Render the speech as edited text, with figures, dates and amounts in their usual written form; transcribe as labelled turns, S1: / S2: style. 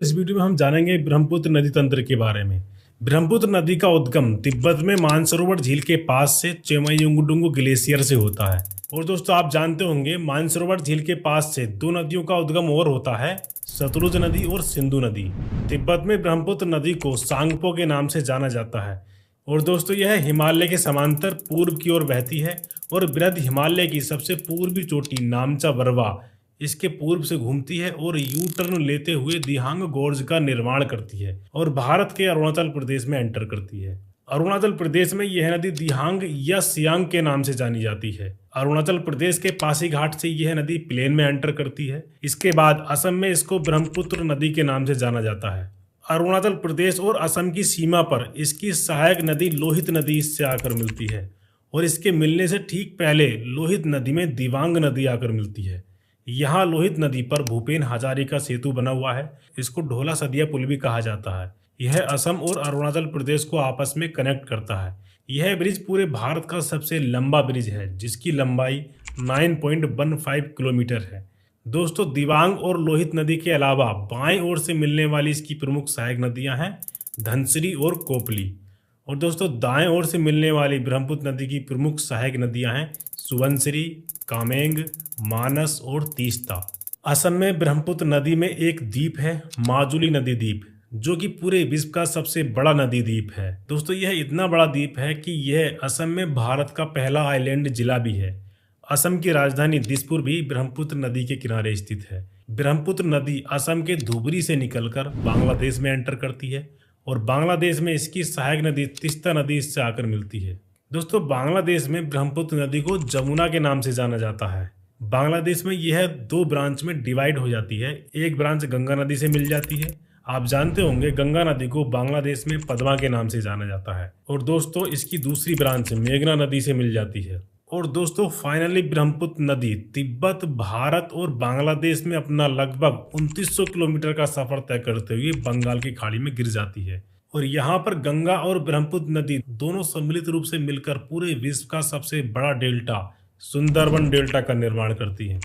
S1: इस वीडियो में हम जानेंगे ब्रह्मपुत्र नदी तंत्र के बारे में। ब्रह्मपुत्र नदी का उद्गम तिब्बत में मानसरोवर झील के पास से चेमायुंगडुंगु ग्लेशियर से होता है। और दोस्तों आप जानते होंगे मानसरोवर झील के पास से दो नदियों का उद्गम और होता है, सतलुज नदी और सिंधु नदी। तिब्बत में ब्रह्मपुत्र नदी को सांगपो के नाम से जाना जाता है। और दोस्तों यह हिमालय के समांतर पूर्व की ओर बहती है और बृहद हिमालय की सबसे पूर्वी चोटी नामचा बरवा इसके पूर्व से घूमती है और यू टर्न लेते हुए दिहांग गोर्ज का निर्माण करती है और भारत के अरुणाचल प्रदेश में एंटर करती है। अरुणाचल प्रदेश में यह नदी दिहांग या सियांग के नाम से जानी जाती है। अरुणाचल प्रदेश के पासीघाट से यह नदी प्लेन में एंटर करती है। इसके बाद असम में इसको ब्रह्मपुत्र नदी के नाम से जाना जाता है। अरुणाचल प्रदेश और असम की सीमा पर इसकी सहायक नदी लोहित नदी इससे आकर मिलती है और इसके मिलने से ठीक पहले लोहित नदी में दिबांग नदी आकर मिलती है। यहाँ लोहित नदी पर भूपेन हजारिका सेतु बना हुआ है। इसको ढोला सदिया पुल भी कहा जाता है। यह असम और अरुणाचल प्रदेश को आपस में कनेक्ट करता है। यह ब्रिज पूरे भारत का सबसे लंबा ब्रिज है जिसकी लंबाई 9.15 किलोमीटर है। दोस्तों दिबांग और लोहित नदी के अलावा बाएं ओर से मिलने वाली इसकी प्रमुख सहायक नदियां हैं धनसिरी और कोपली। और दोस्तों दाएं ओर से मिलने वाली ब्रह्मपुत्र नदी की प्रमुख सहायक नदियां हैं सुबनसिरी, कामेंग, मानस और तीस्ता। असम में ब्रह्मपुत्र नदी में एक द्वीप है माजुली नदी द्वीप, जो कि पूरे विश्व का सबसे बड़ा नदी द्वीप है। दोस्तों यह इतना बड़ा द्वीप है कि यह असम में भारत का पहला आइलैंड जिला भी है। असम की राजधानी दिसपुर भी ब्रह्मपुत्र नदी के किनारे स्थित है। ब्रह्मपुत्र नदी असम के धुबरी से निकलकर बांग्लादेश में एंटर करती है और बांग्लादेश में इसकी सहायक नदी तीस्ता नदी इससे आकर मिलती है। दोस्तों बांग्लादेश में ब्रह्मपुत्र नदी को जमुना के नाम से जाना जाता है। बांग्लादेश में यह दो ब्रांच में डिवाइड हो जाती है। एक ब्रांच गंगा नदी से मिल जाती है। आप जानते होंगे गंगा नदी को बांग्लादेश में पद्मा के नाम से जाना जाता है। और दोस्तों इसकी दूसरी ब्रांच मेघना नदी से मिल जाती है। और दोस्तों फाइनली ब्रह्मपुत्र नदी तिब्बत, भारत और बांग्लादेश में अपना लगभग 2900 किलोमीटर का सफर तय करते हुए बंगाल की खाड़ी में गिर जाती है। और यहाँ पर गंगा और ब्रह्मपुत्र नदी दोनों सम्मिलित रूप से मिलकर पूरे विश्व का सबसे बड़ा डेल्टा सुंदरबन डेल्टा का निर्माण करती है।